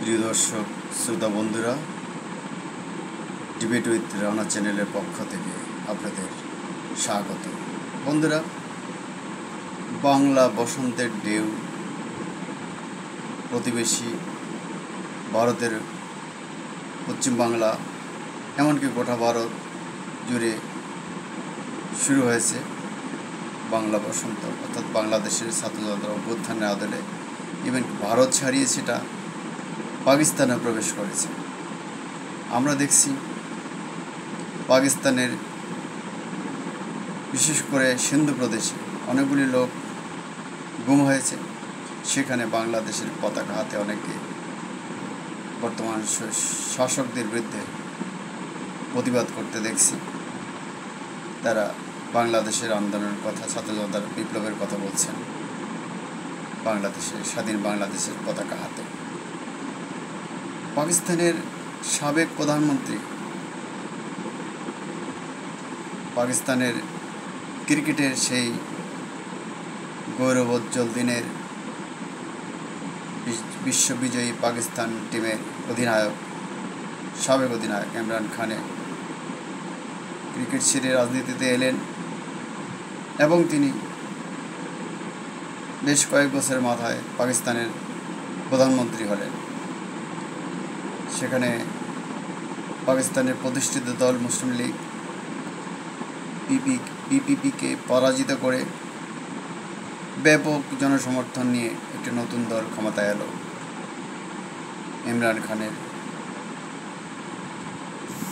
প্রিয় দর্শক শ্রোতা বন্ধুরা, ডিবেট উইথ রানা চ্যানেলের পক্ষ থেকে আপনাদের স্বাগত। বন্ধুরা, বাংলা বসন্তের ঢেউ প্রতিবেশী ভারতের পশ্চিমবাংলা, এমনকি গোটা ভারত জুড়ে শুরু হয়েছে বাংলা বসন্ত, অর্থাৎ বাংলাদেশের ছাত্রছাত্র অভ্যুত্থানের আদলে ইভেন ভারত ছাড়িয়ে সেটা পাকিস্তানে প্রবেশ করেছে। আমরা দেখছি পাকিস্তানের বিশেষ করে সিন্ধু প্রদেশে অনেকগুলি লোক গুম হয়েছে। সেখানে বাংলাদেশের পতাকা হাতে অনেকে বর্তমান শাসকদের বিরুদ্ধে প্রতিবাদ করতে দেখছি। তারা বাংলাদেশের আন্দোলনের কথা, ছাত্রজনতার বিপ্লবের কথা বলছেন, বাংলাদেশের স্বাধীন বাংলাদেশের পতাকা হাতে। পাকিস্তানের সাবেক প্রধানমন্ত্রী, পাকিস্তানের ক্রিকেটের সেই গৌরবোজ্জ্বল দিনের বিশ্ববিজয়ী পাকিস্তান টিমের অধিনায়ক, সাবেক অধিনায়ক ইমরান খানে ক্রিকেট ছেড়ে রাজনীতিতে এলেন এবং তিনি বেশ কয়েক বছরের মাথায় পাকিস্তানের প্রধানমন্ত্রী হলেন। সেখানে পাকিস্তানের প্রতিষ্ঠিত দল মুসলিম লীগ পিপিপিকে পরাজিত করে ব্যাপক জনসমর্থন নিয়ে একটি নতুন দল ক্ষমতায় এলো ইমরান খানের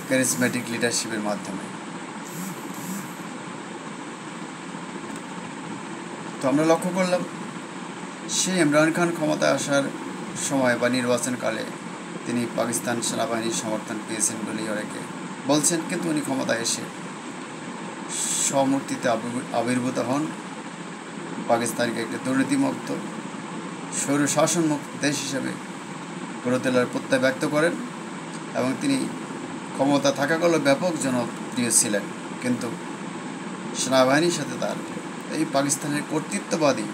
ক্যারিসমেটিক লিডারশিপের মাধ্যমে। তো আমরা লক্ষ্য করলাম সেই ইমরান খান ক্ষমতায় আসার সময় বা নির্বাচনকালে তিনি পাকিস্তান সেনাবাহিনীর সমর্থন পেয়েছেন বলেই অনেকে বলছেন, কিন্তু উনি ক্ষমতায় এসে স্বমূর্তিতে আবির্ভূত হন, পাকিস্তানকে একটি দুর্নীতিমুক্ত স্বৈরশাসনমুক্ত দেশ হিসেবে গড়ে তোলার প্রত্যয় ব্যক্ত করেন এবং তিনি ক্ষমতা থাকাকালেও ব্যাপক জনপ্রিয় ছিলেন। কিন্তু সেনাবাহিনীর সাথে তার এই পাকিস্তানের কর্তৃত্ববাদী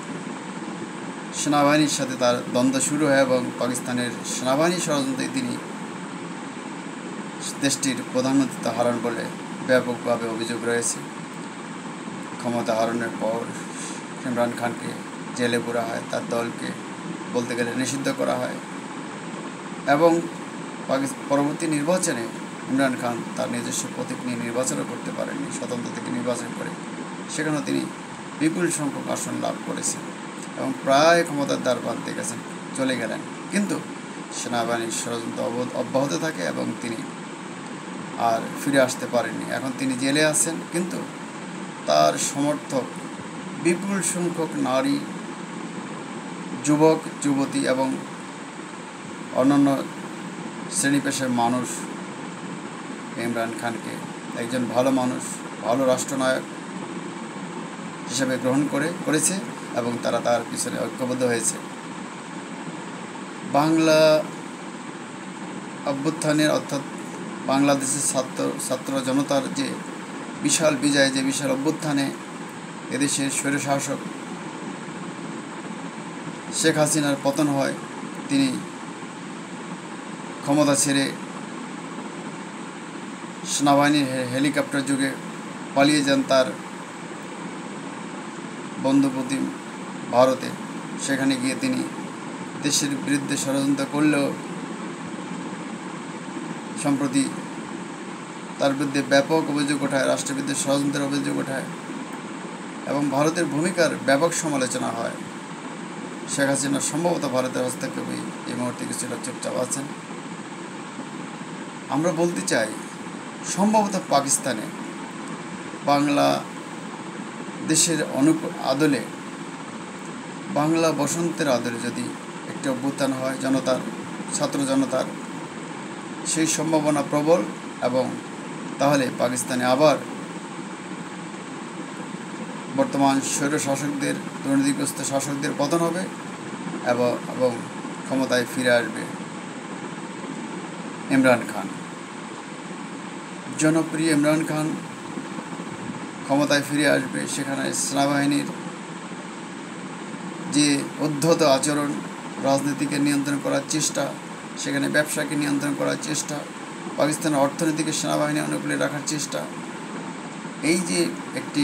সেনাবাহিনীর সাথে তার দ্বন্দ্ব শুরু হয় এবং পাকিস্তানের সেনাবাহিনী ষড়যন্ত্রে তিনি দেশটির প্রধানমন্ত্রিত্ব হারান বলে ব্যাপকভাবে অভিযোগ রয়েছে। ক্ষমতা হারানোর পর ইমরান খানকে জেলে পুরা হয়, তার দলকে বলতে গেলে নিষিদ্ধ করা হয় এবং পরবর্তী নির্বাচনে ইমরান খান তার নিজস্ব প্রতীক নিয়ে নির্বাচনও করতে পারেননি। স্বতন্ত্র থেকে নির্বাচন করে সেখানেও তিনি বিপুল সংখ্যক আসন লাভ করেছেন এবং প্রায় ক্ষমতার দ্বার প্রান্তে গেছেন, চলে গেলেন। কিন্তু সেনাবাহিনীর ষড়যন্ত্র অব্যাহত থাকে এবং তিনি আর ফিরে আসতে পারেননি। এখন তিনি জেলে আছেন, কিন্তু তার সমর্থক বিপুল সংখ্যক নারী, যুবক যুবতী এবং অন্যান্য শ্রেণী পেশার মানুষ ইমরান খানকে একজন ভালো মানুষ, ভালো রাষ্ট্রনায়ক হিসেবে গ্রহণ করেছে এবং তারা তার পিছনে ঐক্যবদ্ধ হয়েছে। বাংলা অভ্যুত্থানের অর্থাৎ বাংলাদেশের ছাত্র জনতার যে বিশাল বিজয়, যে বিশাল অভ্যুত্থানে এদেশের স্বৈরশাসক শেখ হাসিনার পতন হয়, তিনি ক্ষমতা ছেড়ে সেনাবাহিনীর হেলিকপ্টার যুগে পালিয়ে যান তার বন্ধুপ্রতিম ভারতে। সেখানে গিয়ে তিনি দেশের বিরুদ্ধে ষড়যন্ত্র করলেও সম্প্রতি তার বিরুদ্ধে ব্যাপক অভিযোগ ওঠায়, রাষ্ট্রবিরুদ্ধে ষড়যন্ত্রের অভিযোগ ওঠায় এবং ভারতের ভূমিকার ব্যাপক সমালোচনা হয়। শেখ হাসিনা সম্ভবত ভারতের হস্তক্ষেপে এই মুহূর্তে কিছুটা চুপচাপ আছেন। আমরা বলতে চাই, সম্ভবত পাকিস্তানে বাংলা দেশের আদলে, বাংলা বসন্তের আদলে যদি একটি অভ্যুত্থান হয় জনতার, ছাত্র জনতার, সেই সম্ভাবনা প্রবল এবং তাহলে পাকিস্তানে আবার বর্তমান স্বৈরশাসকদের, দুর্নীতিগ্রস্ত শাসকদের পতন হবে এবং ক্ষমতায় ফিরে আসবে ইমরান খান। জনপ্রিয় ইমরান খান ক্ষমতায় ফিরে আসবে। সেখানে সেনাবাহিনীর যে উদ্ধত আচরণ, রাজনীতিকে নিয়ন্ত্রণ করার চেষ্টা, সেখানে ব্যবসাকে নিয়ন্ত্রণ করার চেষ্টা, পাকিস্তানের অর্থনীতিকে সেনাবাহিনী অনুকূলে রাখার চেষ্টা। এই যে একটি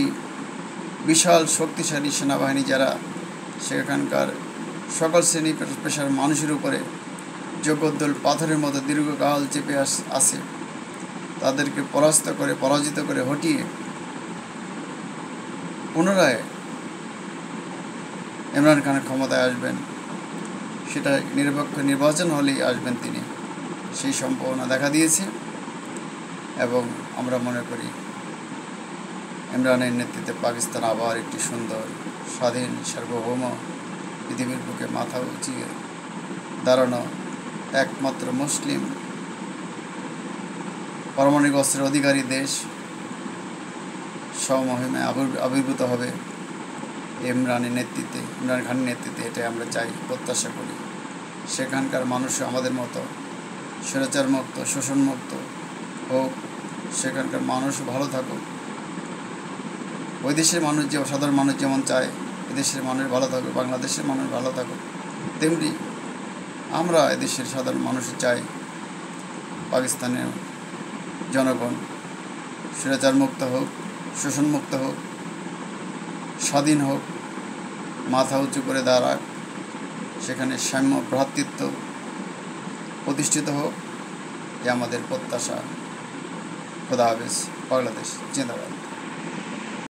বিশাল শক্তিশালী সেনাবাহিনী, যারা সেখানকার সকল শ্রেণী পেশার মানুষের উপরে জগদ্দল পাথরের মতো দীর্ঘকাল চেপে আসে, তাদেরকে পরাজিত করে হটিয়ে পুনরায় ইমরান খান ক্ষমতায় আসবেন, সেটা নিরপেক্ষ নির্বাচন হলেই আসবেন তিনি, সেই সম্ভাবনা দেখা দিয়েছে। এবং আমরা মনে করি ইমরানের নেতৃত্বে পাকিস্তান আবার একটি সুন্দর স্বাধীন সার্বভৌম পৃথিবীর বুকে মাথা উঁচিয়ে দাঁড়ানো একমাত্র মুসলিম পারমাণবিক অস্ত্রের অধিকারী দেশ সমমহিমায় আবির্ভূত হবে ইমরান খানের নেতৃত্বে। এটাই আমরা চাই, প্রত্যাশা করি। সেখানকার মানুষও আমাদের মতো স্বৈরাচার মুক্ত, শোষণমুক্ত হোক, সেখানকার মানুষ ভালো থাকুক। ওই দেশের মানুষ সাধারণ মানুষ যেমন চায় এদেশের মানুষ ভালো থাকুক, বাংলাদেশের মানুষ ভালো থাকুক, তেমনি আমরা এদেশের সাধারণ মানুষ চাই পাকিস্তানের জনগণ স্বৈরাচার মুক্ত হোক, শোষণমুক্ত হোক, স্বাধীন হোক, মাথা উঁচু করে দাঁড়াক, সেখানে সাম্য ভ্রাতৃত্ব প্রতিষ্ঠিত হোক, এ আমাদের প্রত্যাশা। খোদা হাফেজ। বাংলাদেশ জিন্দাবাদ।